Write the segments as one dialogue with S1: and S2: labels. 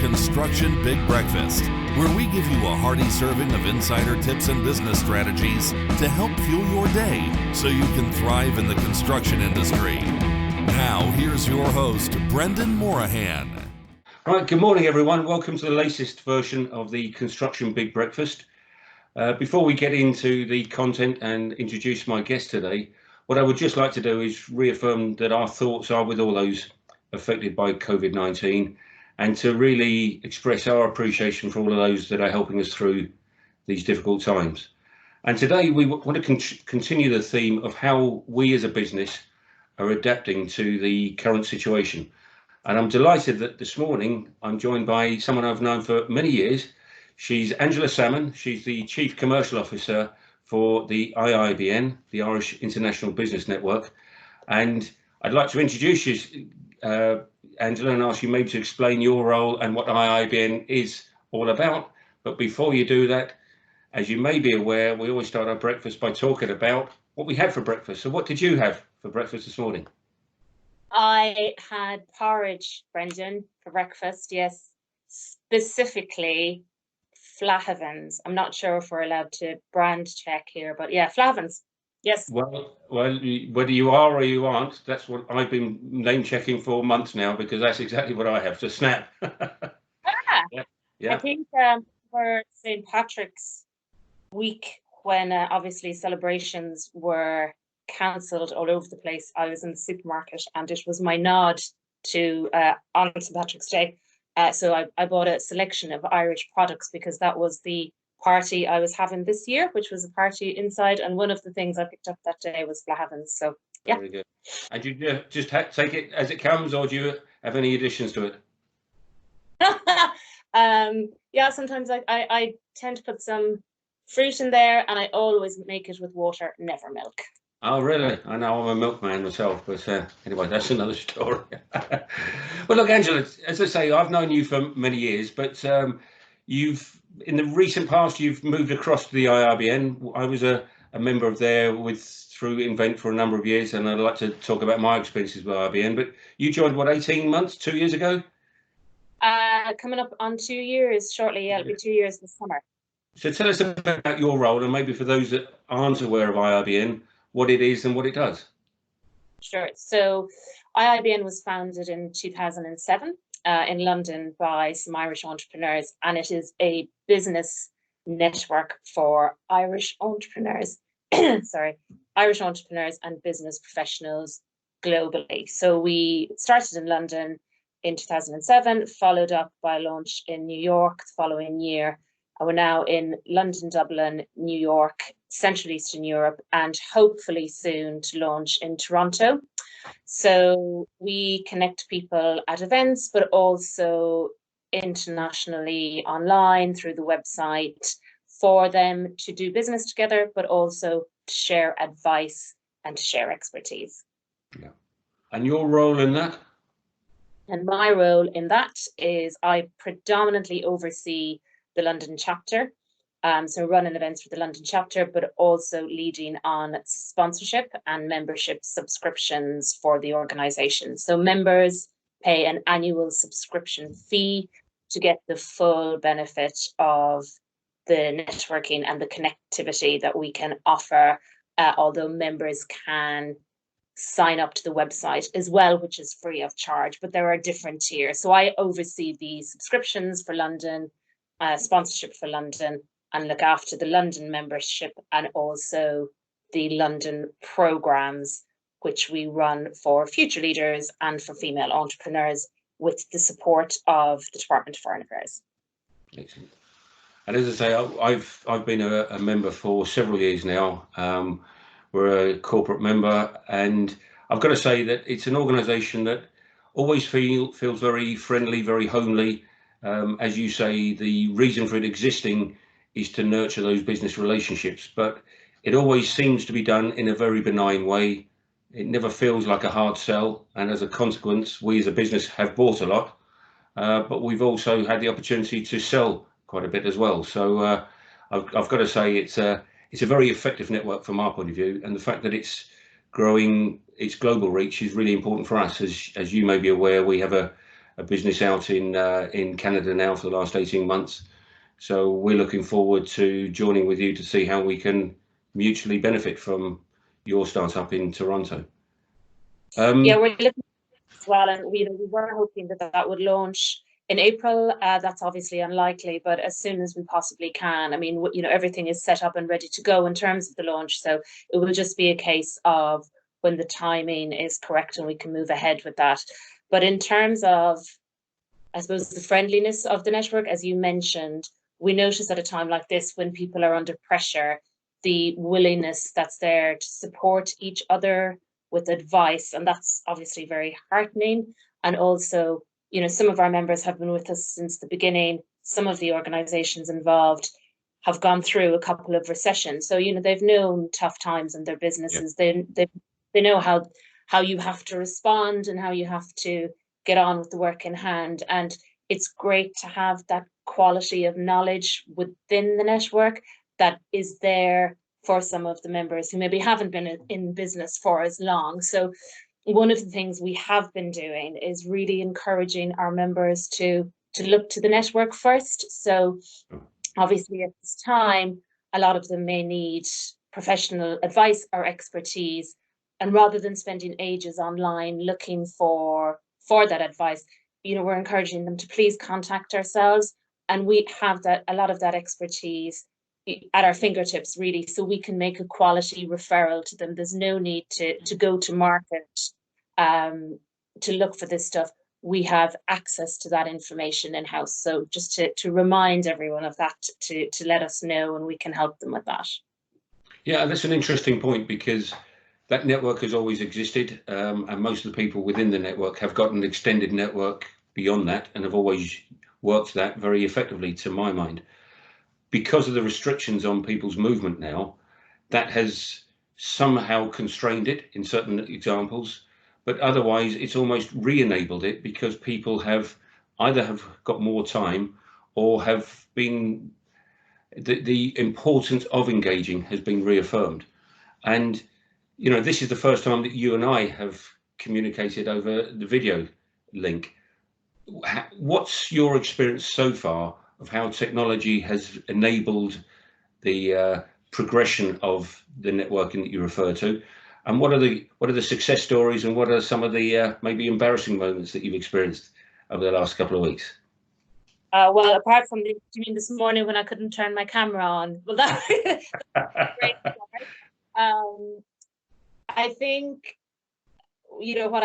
S1: Construction Big Breakfast, where we give you a hearty serving of insider tips and business strategies to help fuel your day so you can thrive in the construction industry. Now, here's your host, Brendan Morahan.
S2: Right, good morning, everyone. Welcome to the latest version of the Construction Big Breakfast. Before we get into the content and introduce my guest today, what I would just like to do is reaffirm that our thoughts are with all those affected by COVID-19 and to really express our appreciation for all of those that are helping us through these difficult times. And today we want to continue the theme of how we as a business are adapting to the current situation. And I'm delighted that this morning I'm joined by someone I've known for many years. She's Angela Sammon. She's the Chief Commercial Officer for the IIBN, the Irish International Business Network. And I'd like to introduce you, Angela, and ask you maybe to explain your role and what IIBN is all about. But before you do that, as you may be aware, we always start our breakfast by talking about what we had for breakfast. So what did you have for breakfast this morning?
S3: I had porridge, Brendan, for breakfast, yes. Specifically, Flahavans. I'm not sure if we're allowed to brand check here, but yeah, Flahavans. Yes.
S2: Well, whether you are or you aren't, that's what I've been name checking for months now, because that's exactly what I have. So snap. Yeah.
S3: I think for St. Patrick's week, when obviously celebrations were cancelled all over the place, I was in the supermarket and it was my nod to on St. Patrick's Day. So I bought a selection of Irish products because that was the party I was having this year, which was a party inside, and one of the things I picked up that day was Flahavans. So yeah.
S2: Very good. And do you just take it as it comes, or do you have any additions to
S3: it? Yeah, sometimes I tend to put some fruit in there, and I always make it with water, never milk.
S2: Oh, really? I know I'm a milkman myself, but anyway, that's another story. Well, look, Angela, as I say, I've known you for many years, but in the recent past, you've moved across to the IIBN. I was a member of there through Invennt for a number of years, and I'd like to talk about my experiences with IIBN. But you joined, what, 18 months, 2 years ago?
S3: Coming up on 2 years shortly. Yeah, it'll be 2 years this summer.
S2: So tell us about your role, and maybe for those that aren't aware of IIBN, what it is and what it does.
S3: Sure. So IIBN was founded in 2007 in London by some Irish entrepreneurs, and it is a business network for Irish entrepreneurs, Irish entrepreneurs and business professionals globally. So we started in London in 2007, followed up by a launch in New York the following year. And we're now in London, Dublin, New York, Central Eastern Europe, and hopefully soon to launch in Toronto. So we connect people at events, but also internationally online through the website for them to do business together, but also to share advice and to share expertise.
S2: Yeah. And your role in that?
S3: And my role in that is I predominantly oversee the London chapter. So running events for the London chapter, but also leading on sponsorship and membership subscriptions for the organisation. So members pay an annual subscription fee to get the full benefit of the networking and the connectivity that we can offer, although members can sign up to the website as well, which is free of charge, but there are different tiers. So I oversee the subscriptions for London, sponsorship for London, and look after the London membership and also the London programs, which we run for future leaders and for female entrepreneurs with the support of the Department of Foreign Affairs.
S2: Excellent. And as I say, I've been a member for several years now. We're a corporate member, and I've got to say that it's an organisation that always feels very friendly, very homely. As you say, the reason for it existing is to nurture those business relationships, but it always seems to be done in a very benign way. It never feels like a hard sell, and as a consequence, we as a business have bought a lot, but we've also had the opportunity to sell quite a bit as well. So I've got to say it's a very effective network from our point of view, and the fact that it's growing its global reach is really important for us. As you may be aware, we have a a business out in Canada now for the last 18 months. So we're looking forward to joining with you to see how we can mutually benefit from your startup in Toronto.
S3: Yeah, we're looking as well, and we were hoping that that would launch in April. That's obviously unlikely, but as soon as we possibly can. I mean, everything is set up and ready to go in terms of the launch, so it will just be a case of when the timing is correct and we can move ahead with that. But in terms of, I suppose, the friendliness of the network, as you mentioned, we notice at a time like this, when people are under pressure, the willingness that's there to support each other with advice, and that's obviously very heartening. And also, some of our members have been with us since the beginning. Some of the organizations involved have gone through a couple of recessions, so they've known tough times in their businesses. Yep. They know how you have to respond and how you have to get on with the work in hand. And it's great to have that quality of knowledge within the network that is there for some of the members who maybe haven't been in business for as long. So one of the things we have been doing is really encouraging our members to look to the network first. So obviously at this time, a lot of them may need professional advice or expertise. And rather than spending ages online looking for that advice, we're encouraging them to please contact ourselves. And we have a lot of that expertise at our fingertips, really, so we can make a quality referral to them. There's no need to go to market to look for this stuff. We have access to that information in-house. So just to remind everyone of that, to let us know, and we can help them with that.
S2: Yeah, that's an interesting point, because that network has always existed, and most of the people within the network have got an extended network beyond that and have always worked that very effectively, to my mind. Because of the restrictions on people's movement now, that has somehow constrained it in certain examples, but otherwise it's almost re-enabled it, because people have got more time, or have been, the importance of engaging has been reaffirmed. And this is the first time that you and I have communicated over the video link. What's your experience so far of how technology has enabled the progression of the networking that you refer to, and what are the success stories, and what are some of the maybe embarrassing moments that you've experienced over the last couple of weeks?
S3: Well, apart from this morning when I couldn't turn my camera on, well, that's great. I think what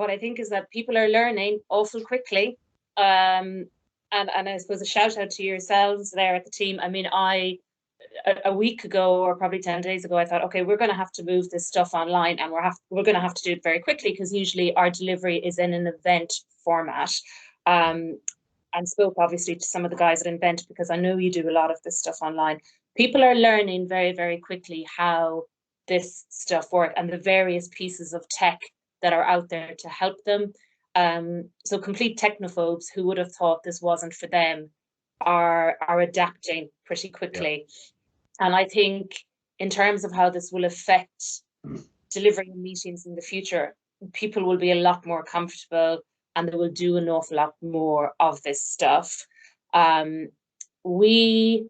S3: I think is that people are learning awful quickly. And I suppose a shout out to yourselves there at the team. I mean, a week ago, or probably 10 days ago, I thought, okay, we're going to have to move this stuff online, and we're going to have to do it very quickly, because usually our delivery is in an event format. And spoke obviously to some of the guys at Invennt, because I know you do a lot of this stuff online. People are learning very, very quickly how this stuff works, and the various pieces of tech that are out there to help them. So complete technophobes who would have thought this wasn't for them are adapting pretty quickly. Yeah. And I think in terms of how this will affect delivering meetings in the future, people will be a lot more comfortable, and they will do an awful lot more of this stuff. We,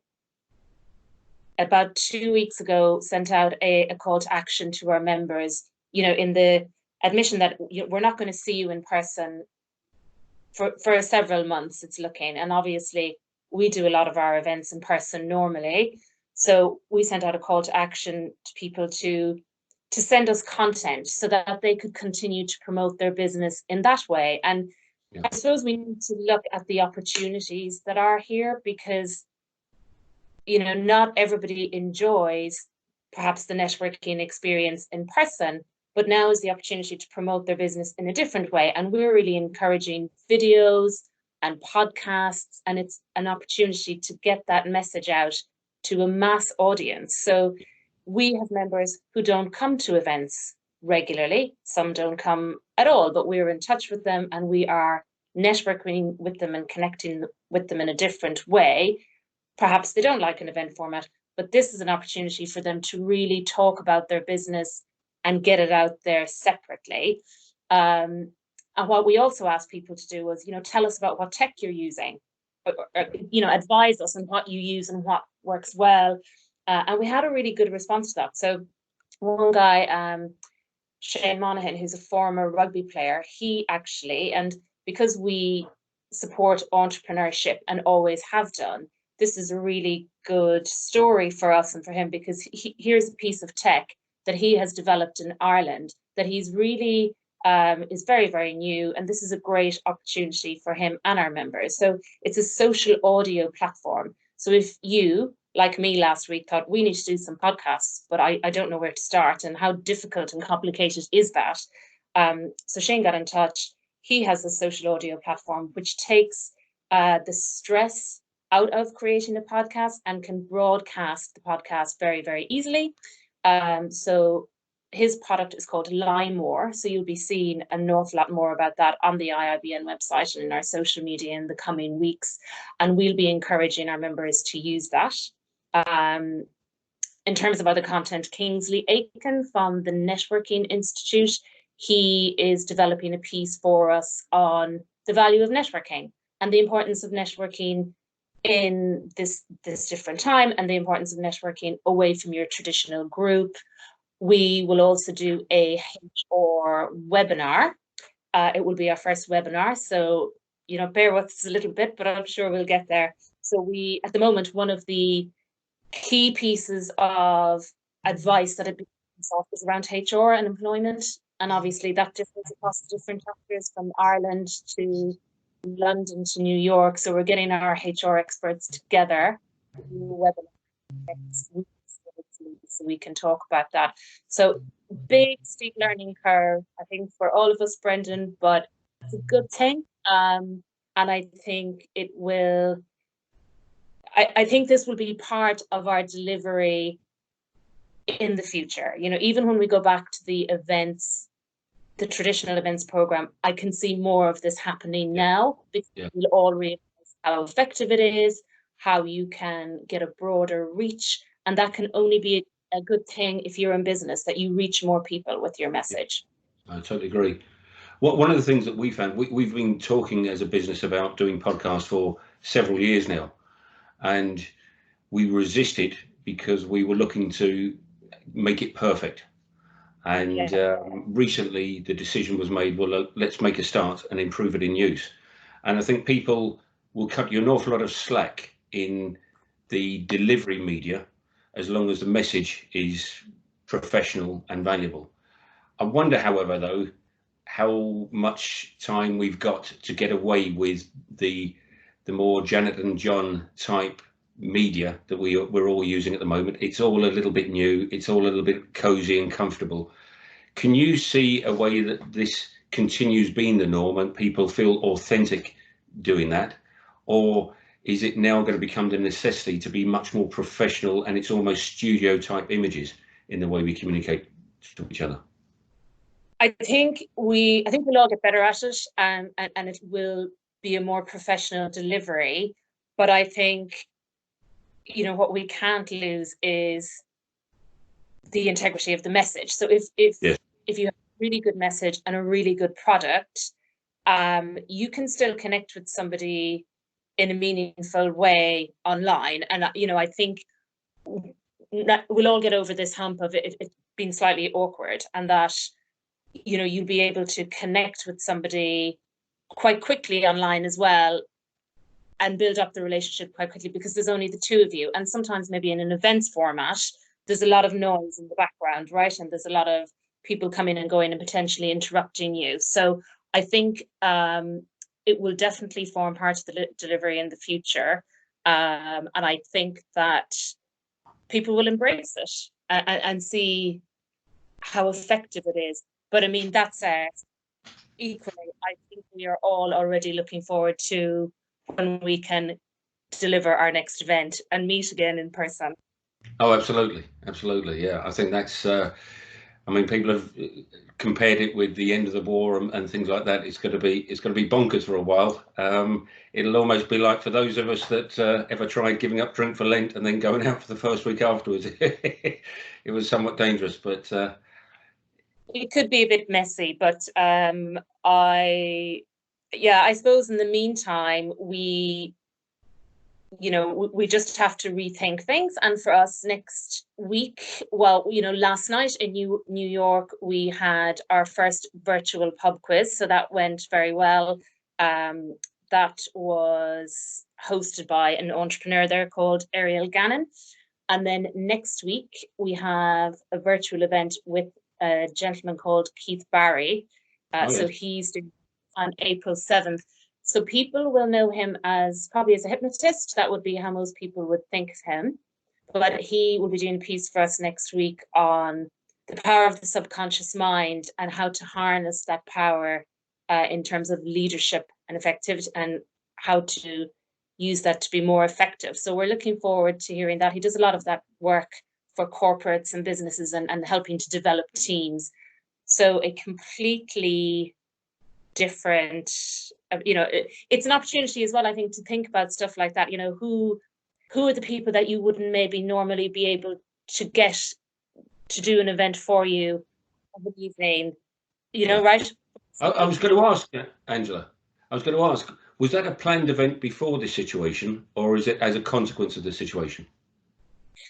S3: about 2 weeks ago, sent out a call to action to our members, in the admission that we're not going to see you in person for several months, it's looking. And obviously, we do a lot of our events in person normally. So we sent out a call to action to people to send us content so that they could continue to promote their business in that way. And yeah. I suppose we need to look at the opportunities that are here, because, not everybody enjoys perhaps the networking experience in person, but now is the opportunity to promote their business in a different way. And we're really encouraging videos and podcasts, and it's an opportunity to get that message out to a mass audience. So we have members who don't come to events regularly. Some don't come at all, but we're in touch with them, and we are networking with them and connecting with them in a different way. Perhaps they don't like an event format, but this is an opportunity for them to really talk about their business and get it out there separately. And And what we also asked people to do was, tell us about what tech you're using, or, advise us on what you use and what works well. And we had a really good response to that. So one guy, Shane Monahan, who's a former rugby player, he actually, and because we support entrepreneurship and always have done, this is a really good story for us and for him, because here's a piece of tech that he has developed in Ireland that he's really is very, very new. And this is a great opportunity for him and our members. So it's a social audio platform. So if you, like me last week, thought we need to do some podcasts, but I don't know where to start and how difficult and complicated is that? So Shane got in touch. He has a social audio platform which takes the stress out of creating a podcast and can broadcast the podcast very, very easily. So his product is called LimeMore. So you'll be seeing an awful lot more about that on the IIBN website and in our social media in the coming weeks. And we'll be encouraging our members to use that. In terms of other content, Kingsley Aiken from the Networking Institute, he is developing a piece for us on the value of networking and the importance of networking in this different time, and the importance of networking away from your traditional group. We will also do a HR webinar. It will be our first webinar, so bear with us a little bit, but I'm sure we'll get there. So we, at the moment, one of the key pieces of advice that it is around HR and employment, and obviously that differs across the different chapters from Ireland to London to New York. So we're getting our HR experts together next week so we can talk about that. So big steep learning curve, I think, for all of us, Brendan, but it's a good thing. And I think it will, I think this will be part of our delivery in the future. Even when we go back to the events, the traditional events program, I can see more of this happening now, because we'll all realize how effective it is, how you can get a broader reach, and that can only be a good thing if you're in business, that you reach more people with your message.
S2: I totally agree. One of the things that we found, we've been talking as a business about doing podcasts for several years now, and we resisted because we were looking to make it perfect. And recently the decision was made, well, let's make a start and improve it in use. And I think people will cut you an awful lot of slack in the delivery media, as long as the message is professional and valuable. I wonder, however, though, how much time we've got to get away with the more Janet and John type media that we're all using at the moment. It's all a little bit new. It's all a little bit cozy and comfortable. Can you see a way that this continues being the norm and people feel authentic doing that? Or is it now going to become the necessity to be much more professional, and it's almost studio type images in the way we communicate to each other?
S3: I think we'll all get better at it, and it will be a more professional delivery. But I think, what we can't lose is the integrity of the message. So if you have a really good message and a really good product, you can still connect with somebody in a meaningful way online. And I think we'll all get over this hump of it being slightly awkward, and that you'll be able to connect with somebody quite quickly online as well, and build up the relationship quite quickly, because there's only the two of you. And sometimes maybe in an events format, there's a lot of noise in the background, right? And there's a lot of people coming and going and potentially interrupting you. So I think it will definitely form part of the delivery in the future. And I think that people will embrace it and see how effective it is. But I mean, that said, equally, I think we are all already looking forward to when we can deliver our next event and meet again in person.
S2: Oh, absolutely. Absolutely. Yeah. I think that's, people have compared it with the end of the war and things like that. It's going to be bonkers for a while. It'll almost be like, for those of us that ever tried giving up drink for Lent and then going out for the first week afterwards, it was somewhat dangerous, but
S3: It could be a bit messy, but I suppose in the meantime, we just have to rethink things. And for us next week, well, last night in New York, we had our first virtual pub quiz. So that went very well. That was hosted by an entrepreneur there called Ariel Gannon. And then next week, we have a virtual event with a gentleman called Keith Barry. So he's doing on April 7th. So people will know him probably as a hypnotist. That would be how most people would think of him. But he will be doing a piece for us next week on the power of the subconscious mind and how to harness that power in terms of leadership and effectivity, and how to use that to be more effective. So we're looking forward to hearing that. He does a lot of that work for corporates and businesses and helping to develop teams. So a completely different, it's an opportunity as well, I think, to think about stuff like that. Who are the people that you wouldn't maybe normally be able to get to do an event for you of the evening, right?
S2: I was going to ask, Angela, was that a planned event before this situation, or is it as a consequence of the situation?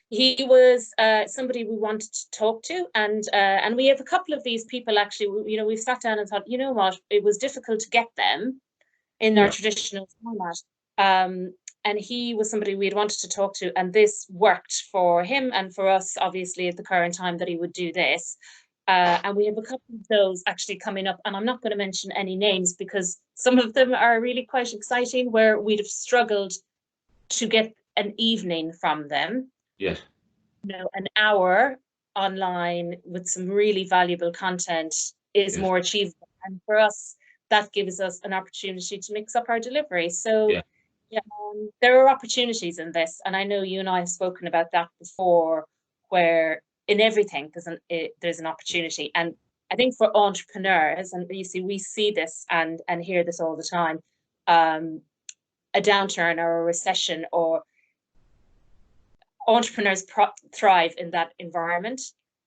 S3: He was somebody we wanted to talk to, and we have a couple of these people actually. We've sat down and thought, it was difficult to get them in our traditional format. And he was somebody we had wanted to talk to, and this worked for him and for us, obviously, at the current time that he would do this. And we have a couple of those actually coming up, and I'm not going to mention any names because some of them are really quite exciting, where we'd have struggled to get an evening from them.
S2: Yes.
S3: An hour online with some really valuable content is more achievable. And for us, that gives us an opportunity to mix up our delivery. So there are opportunities in this. And I know you and I have spoken about that before, where in everything there's an opportunity. And I think for entrepreneurs, and we see this and hear this all the time, a downturn or a recession, or entrepreneurs thrive in that environment,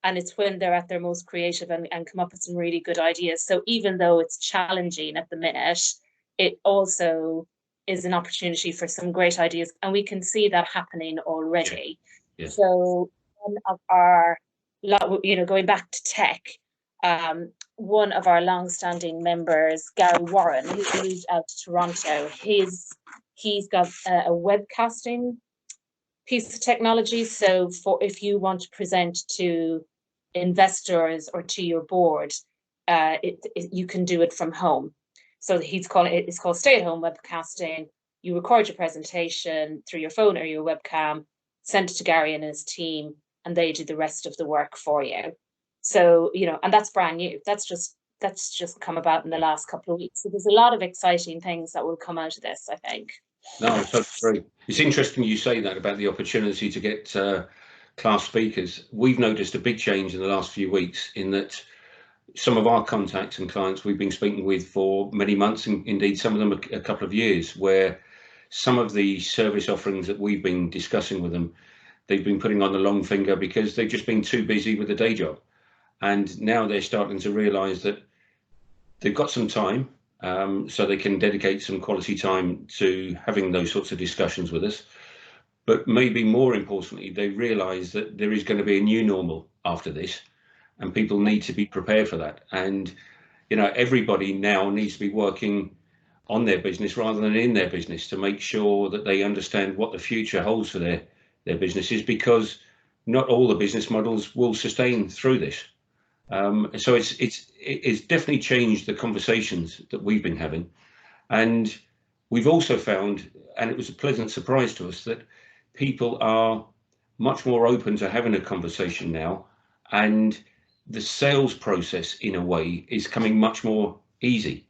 S3: and it's when they're at their most creative and come up with some really good ideas. So even though it's challenging at the minute, it also is an opportunity for some great ideas, and we can see that happening already. So one of our, going back to tech, one of our long-standing members, Gary Warren, who moved out to Toronto, he's got a webcasting piece of technology. So if you want to present to investors or to your board, you can do it from home. So it's called stay-at-home webcasting. You record your presentation through your phone or your webcam, send it to Gary and his team, and they do the rest of the work for you. So, and that's brand new. That's just come about in the last couple of weeks. So there's a lot of exciting things that will come out of this, I think.
S2: No, I totally agree. It's interesting you say that about the opportunity to get class speakers. We've noticed a big change in the last few weeks in that some of our contacts and clients we've been speaking with for many months, and indeed some of them a couple of years, where some of the service offerings that we've been discussing with them, they've been putting on the long finger because they've just been too busy with the day job. And now they're starting to realise that they've got some time, so they can dedicate some quality time to having those sorts of discussions with us. But maybe more importantly, they realise that there is going to be a new normal after this, and people need to be prepared for that. And, everybody now needs to be working on their business rather than in their business to make sure that they understand what the future holds for their businesses, because not all the business models will sustain through this. So it's definitely changed the conversations that we've been having. And we've also found, and it was a pleasant surprise to us, that people are much more open to having a conversation now. And the sales process, in a way, is coming much more easy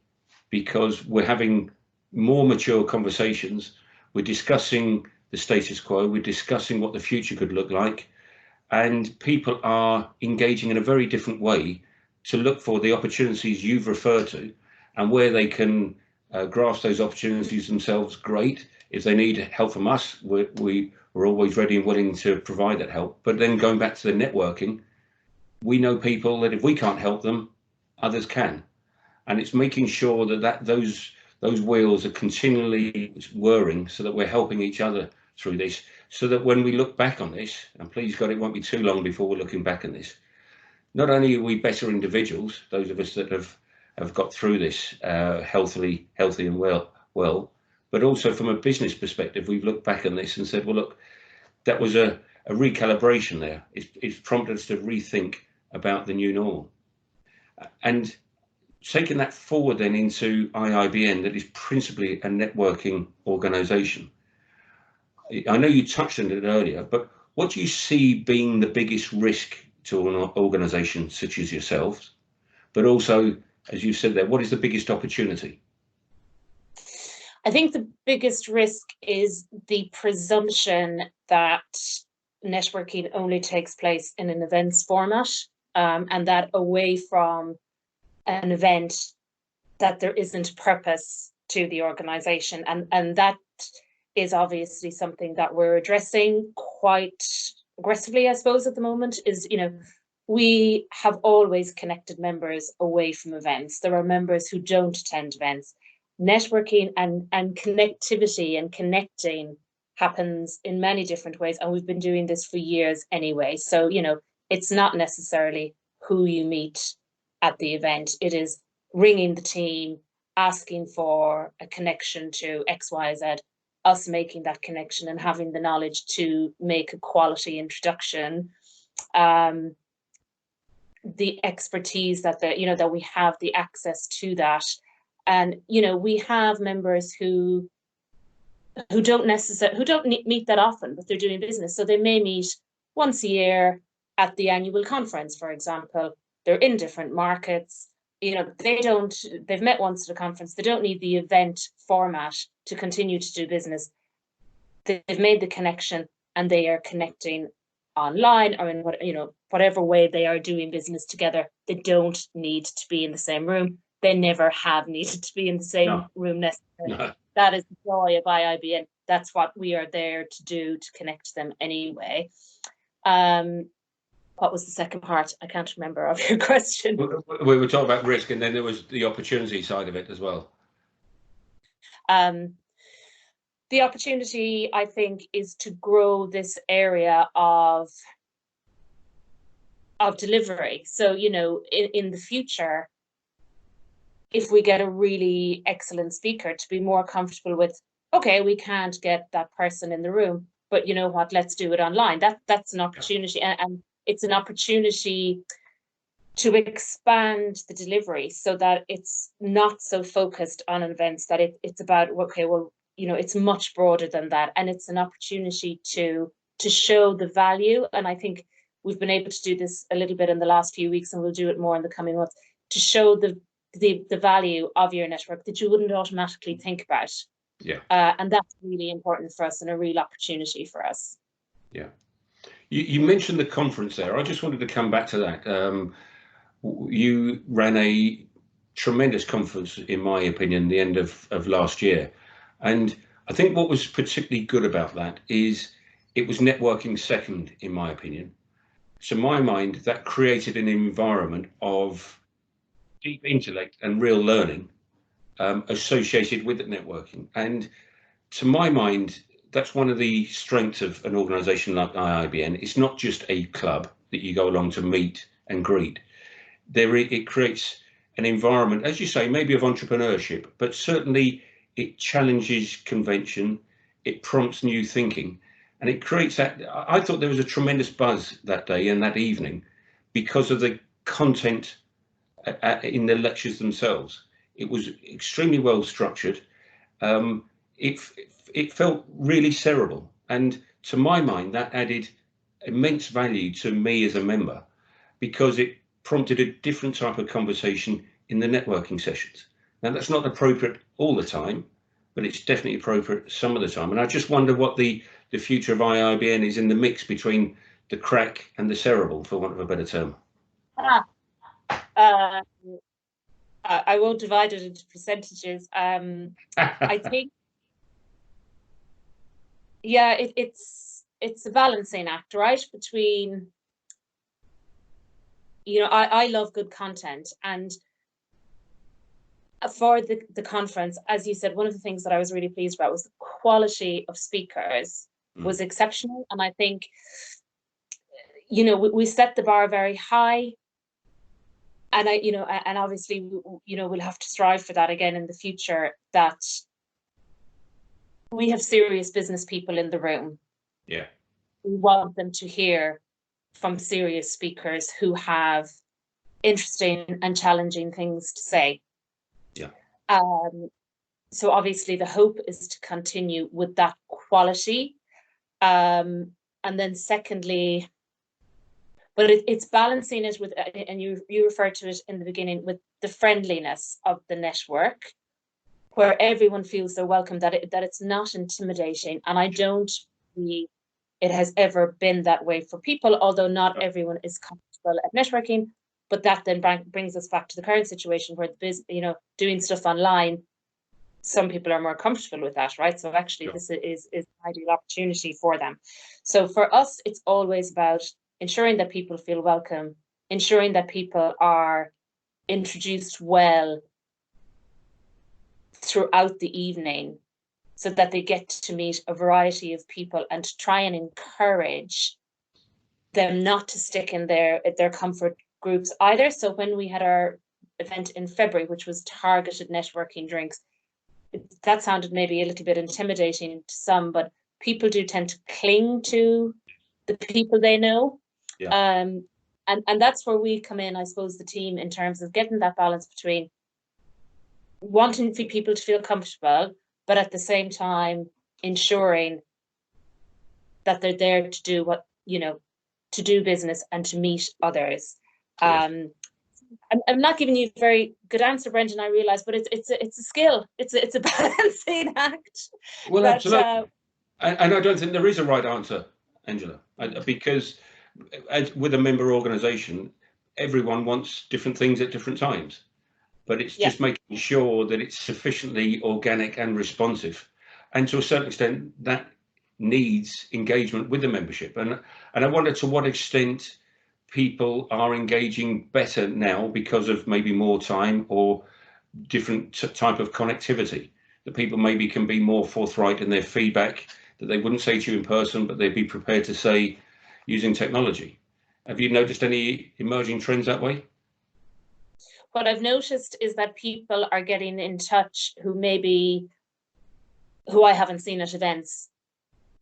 S2: because we're having more mature conversations. We're discussing the status quo. We're discussing what the future could look like. And people are engaging in a very different way to look for the opportunities you've referred to, and where they can grasp those opportunities themselves. Great. If they need help from us, we're always ready and willing to provide that help. But then going back to the networking, we know people that if we can't help them, others can. And it's making sure that those wheels are continually whirring so that we're helping each other through this, so that when we look back on this, and please God, it won't be too long before we're looking back on this, not only are we better individuals, those of us that have got through this healthy and well, but also from a business perspective, we've looked back on this and said, well, look, that was a recalibration there. It's prompted us to rethink about the new normal. And taking that forward then into IIBN, that is principally a networking organisation. I know you touched on it earlier, but what do you see being the biggest risk to an organisation such as yourselves? But also, as you said there, what is the biggest opportunity?
S3: I think the biggest risk is the presumption that networking only takes place in an events format, and that away from an event, that there isn't purpose to the organisation, and that is obviously something that we're addressing quite aggressively, I suppose, at the moment. Is, you know, we have always connected members away from events. There are members who don't attend events. Networking and connectivity and connecting happens in many different ways, and we've been doing this for years anyway. So, you know, it's not necessarily who you meet at the event. It is ringing the team, asking for a connection to XYZ, us making that connection and having the knowledge to make a quality introduction. The expertise that that we have the access to that. And, you know, we have members who don't meet that often, but they're doing business. So they may meet once a year at the annual conference, for example. They're in different markets. You know, they've met once at a conference. They don't need the event format to continue to do business. They've made the connection and they are connecting online or in whatever way they are doing business together. They don't need to be in the same room. They never have needed to be in the same room necessarily. No. That is the joy of IIBN. That's what we are there to do, to connect them anyway. What was the second part? I can't remember of your question.
S2: We were talking about risk, and then there was the opportunity side of it as well.
S3: The opportunity, I think, is to grow this area of delivery. So, you know, in the future, if we get a really excellent speaker, to be more comfortable with, okay, we can't get that person in the room, but you know what, let's do it online. That's an opportunity, and it's an opportunity to expand the delivery so that it's not so focused on events, that it's about, okay, well, you know, it's much broader than that, and it's an opportunity to show the value. And I think we've been able to do this a little bit in the last few weeks, and we'll do it more in the coming months, to show the value of your network that you wouldn't automatically think about.
S2: Yeah.
S3: And that's really important for us and a real opportunity for us.
S2: Yeah. You mentioned the conference there. I just wanted to come back to that. You ran a tremendous conference, in my opinion, the end of last year. And I think what was particularly good about that is it was networking second, in my opinion. To my mind, that created an environment of deep intellect and real learning associated with the networking. And to my mind, that's one of the strengths of an organisation like IIBN. It's not just a club that you go along to meet and greet. It creates an environment, as you say, maybe of entrepreneurship, but certainly it challenges convention, it prompts new thinking, and it creates that. I thought there was a tremendous buzz that day and that evening because of the content in the lectures themselves. It was extremely well structured. It felt really cerebral, and to my mind that added immense value to me as a member, because it prompted a different type of conversation in the networking sessions. Now, that's not appropriate all the time, but it's definitely appropriate some of the time. And I just wonder what the future of IIBN is in the mix between the crack and the cerebral, for want of a better term.
S3: I won't divide it into percentages. I think, yeah, it's a balancing act, right, between you know, I love good content, and for the conference, as you said, one of the things that I was really pleased about was the quality of speakers was exceptional. And I think, you know, we set the bar very high. And you know, and obviously, you know, we'll have to strive for that again in the future, that we have serious business people in the room.
S2: Yeah.
S3: We want them to hear from serious speakers who have interesting and challenging things to say.
S2: Yeah.
S3: So obviously the hope is to continue with that quality. And then secondly, but it's balancing it with, and you referred to it in the beginning, with the friendliness of the network, where everyone feels they're welcome, that it's not intimidating. And I don't believe it has ever been that way for people, although not everyone is comfortable at networking. But that then brings us back to the current situation where you know, doing stuff online, some people are more comfortable with that, right? So actually, this is an ideal opportunity for them. So for us, it's always about ensuring that people feel welcome, ensuring that people are introduced well throughout the evening, so that they get to meet a variety of people, and to try and encourage them not to stick in their comfort groups either. So when we had our event in February, which was targeted networking drinks, that sounded maybe a little bit intimidating to some, but people do tend to cling to the people they know.
S2: Yeah.
S3: And that's where we come in, I suppose, the team, in terms of getting that balance between wanting for people to feel comfortable, but at the same time ensuring that they're there to do what, you know, to do business and to meet others. Yes. I'm not giving you a very good answer, Brendan, I realise, but it's a skill. It's a balancing act.
S2: Well, absolutely. And I don't think there is a right answer, Angela, because with a member organisation, everyone wants different things at different times. But it's just making sure that it's sufficiently organic and responsive. And to a certain extent, that needs engagement with the membership. And I wonder to what extent people are engaging better now because of maybe more time or different type of connectivity, that people maybe can be more forthright in their feedback that they wouldn't say to you in person, but they'd be prepared to say using technology. Have you noticed any emerging trends that way?
S3: What I've noticed is that people are getting in touch who I haven't seen at events,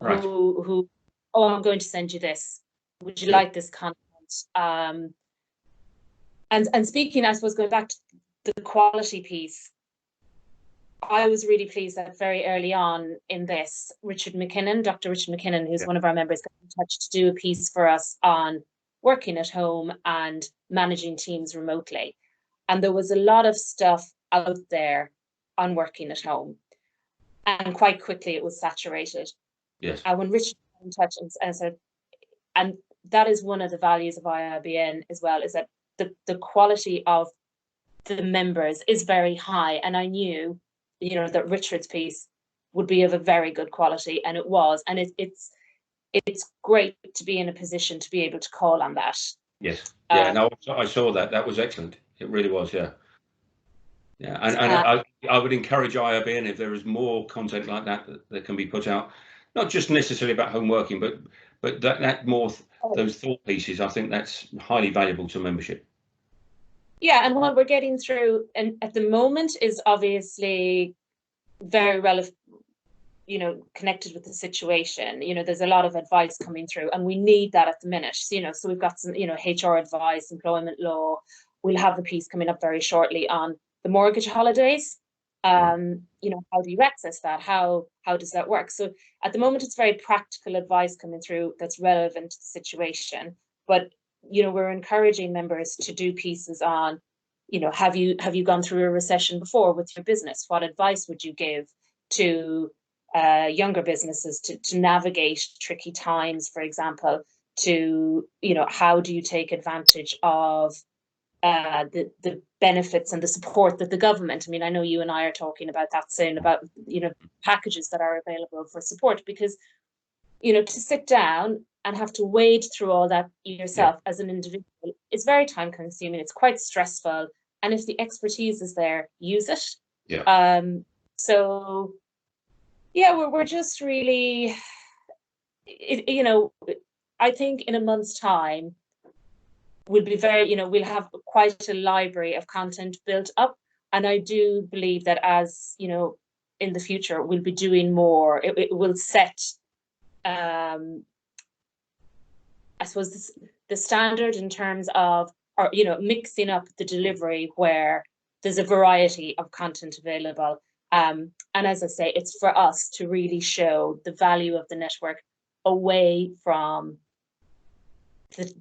S3: right. who oh, I'm going to send you this. Would you like this content? And speaking, I suppose, going back to the quality piece, I was really pleased that very early on in this, Dr. Richard McKinnon, who's one of our members, got in touch to do a piece for us on working at home and managing teams remotely. And there was a lot of stuff out there on working at home. And quite quickly it was saturated.
S2: Yes.
S3: And when Richard got in touch and said, and that is one of the values of IIBN as well, is that the quality of the members is very high. And I knew, you know, that Richard's piece would be of a very good quality, and it was. And it's great to be in a position to be able to call on that.
S2: Yes. Yeah. No, I saw that. That was excellent. It really was. Yeah. Yeah. And I would encourage IIBN, if there is more content like that can be put out, not just necessarily about home working, but that more those thought pieces. I think that's highly valuable to membership.
S3: Yeah, and what we're getting through, and at the moment, is obviously very relevant, you know, connected with the situation. You know, there's a lot of advice coming through, and we need that at the minute. You know, so we've got some, you know, HR advice, employment law. We'll have a piece coming up very shortly on the mortgage holidays. You know, how do you access that? How does that work? So at the moment, it's very practical advice coming through that's relevant to the situation. But you know, we're encouraging members to do pieces on, you know, have you gone through a recession before with your business? What advice would you give to younger businesses to navigate tricky times, for example? To, you know, how do you take advantage of the benefits and the support that the government, I mean, I know you and I are talking about that soon, about, you know, packages that are available for support, because, you know, to sit down and have to wade through all that yourself as an individual is very time consuming. It's quite stressful. And if the expertise is there, use it.
S2: Yeah.
S3: So yeah, we're just really, I think in a month's time, we'll be very, we'll have quite a library of content built up. And I do believe that as, in the future, we'll be doing more. It will set, I suppose, the standard in terms of, or, mixing up the delivery where there's a variety of content available. And as I say, it's for us to really show the value of the network away from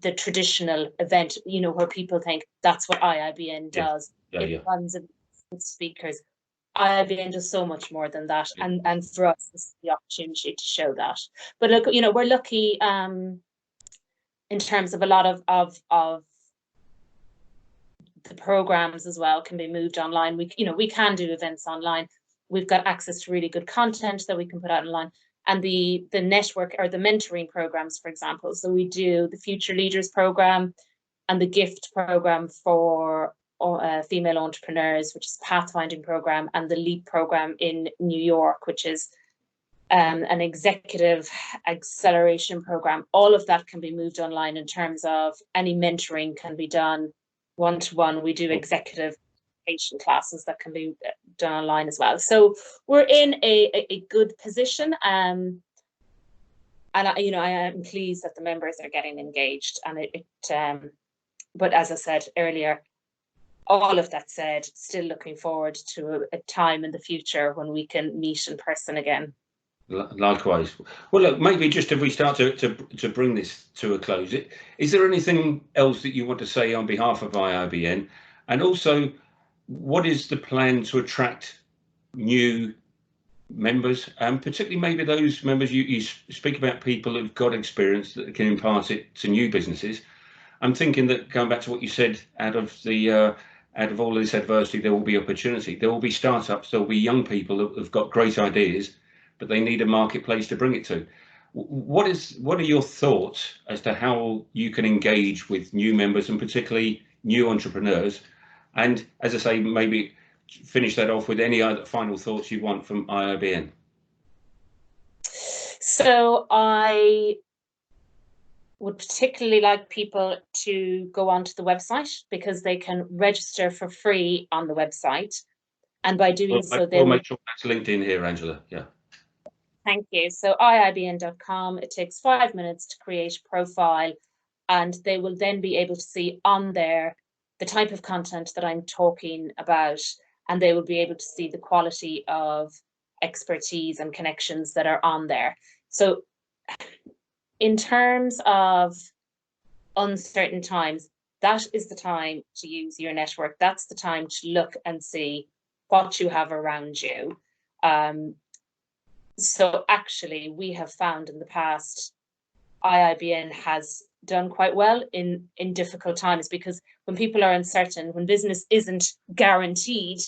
S3: the traditional event, where people think that's what IIBN does. It runs speakers. IIBN does so much more than that, and for us, this is the opportunity to show that. But look, we're lucky in terms of a lot of the programs as well can be moved online. We can do events online. We've got access to really good content that we can put out online. And the network or the mentoring programs, for example. So we do the Future Leaders program and the GIFT program for female entrepreneurs, which is a pathfinding program, and the LEAP program in New York, which is an executive acceleration program. All of that can be moved online in terms of any mentoring can be done one-to-one. We do executive classes that can be done online as well. So we're in a good position, and I am pleased that the members are getting engaged. And but as I said earlier, all of that said, still looking forward to a time in the future when we can meet in person again.
S2: Likewise. Well, look, maybe just if we start to bring this to a close, is there anything else that you want to say on behalf of IIBN, and also, what is the plan to attract new members, and particularly maybe those members you speak about, people who've got experience that can impart it to new businesses? I'm thinking that, going back to what you said, out of all this adversity, there will be opportunity. There will be startups. There will be young people who've got great ideas, but they need a marketplace to bring it to. What are your thoughts as to how you can engage with new members, and particularly new entrepreneurs? And as I say, maybe finish that off with any other final thoughts you want from IIBN.
S3: So I would particularly like people to go onto the website, because they can register for free on the website. And by doing so,
S2: we'll make sure that's linked in here, Angela. Yeah.
S3: Thank you. So IIBN.com, it takes 5 minutes to create a profile, and they will then be able to see on there the type of content that I'm talking about, and they will be able to see the quality of expertise and connections that are on there. So in terms of uncertain times, that is the time to use your network. That's the time to look and see what you have around you. So actually, we have found in the past, IIBN has done quite well in difficult times, because when people are uncertain, when business isn't guaranteed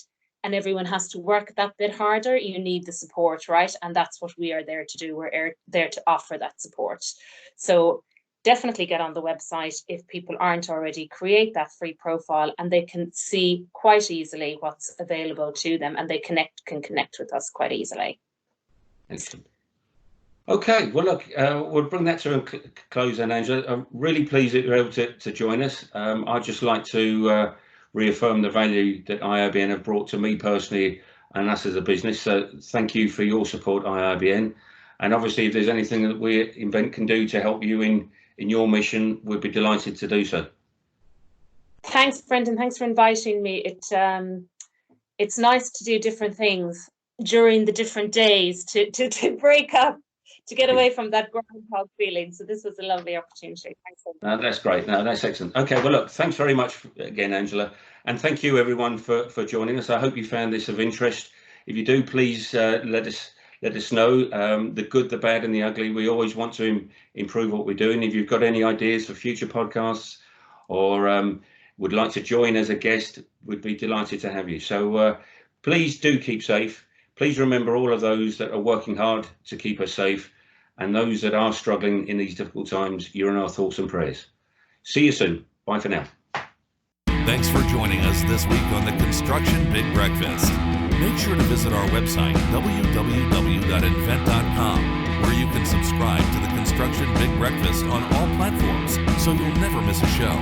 S3: and everyone has to work that bit harder, you need the support, right? And that's what we are there to do. We're there to offer that support. So definitely get on the website if people aren't already, create that free profile, and they can see quite easily what's available to them, and they can connect with us quite easily.
S2: Excellent. Okay, well, look, we'll bring that to a close then, Angela. I'm really pleased that you're able to join us. I'd just like to reaffirm the value that IIBN have brought to me personally and us as a business. So thank you for your support, IIBN. And obviously, if there's anything that we Invennt can do to help you in your mission, we'd be delighted to do so.
S3: Thanks, Brendan. Thanks for inviting me. It's nice to do different things during the different days to break up, to get away from that groundhog feeling. So this was a lovely opportunity. Thanks so much.
S2: No, that's great. No, that's excellent. Okay, well, look, thanks very much again, Angela. And thank you, everyone, for joining us. I hope you found this of interest. If you do, please let us know the good, the bad, and the ugly. We always want to improve what we're doing. If you've got any ideas for future podcasts, or would like to join as a guest, we'd be delighted to have you. So please do keep safe. Please remember all of those that are working hard to keep us safe. And those that are struggling in these difficult times, you're in our thoughts and prayers. See you soon. Bye for now.
S1: Thanks for joining us this week on the Construction Big Breakfast. Make sure to visit our website, www.inventt.com, where you can subscribe to the Construction Big Breakfast on all platforms, so you'll never miss a show.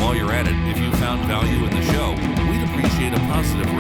S1: While you're at it, if you found value in the show, we'd appreciate a positive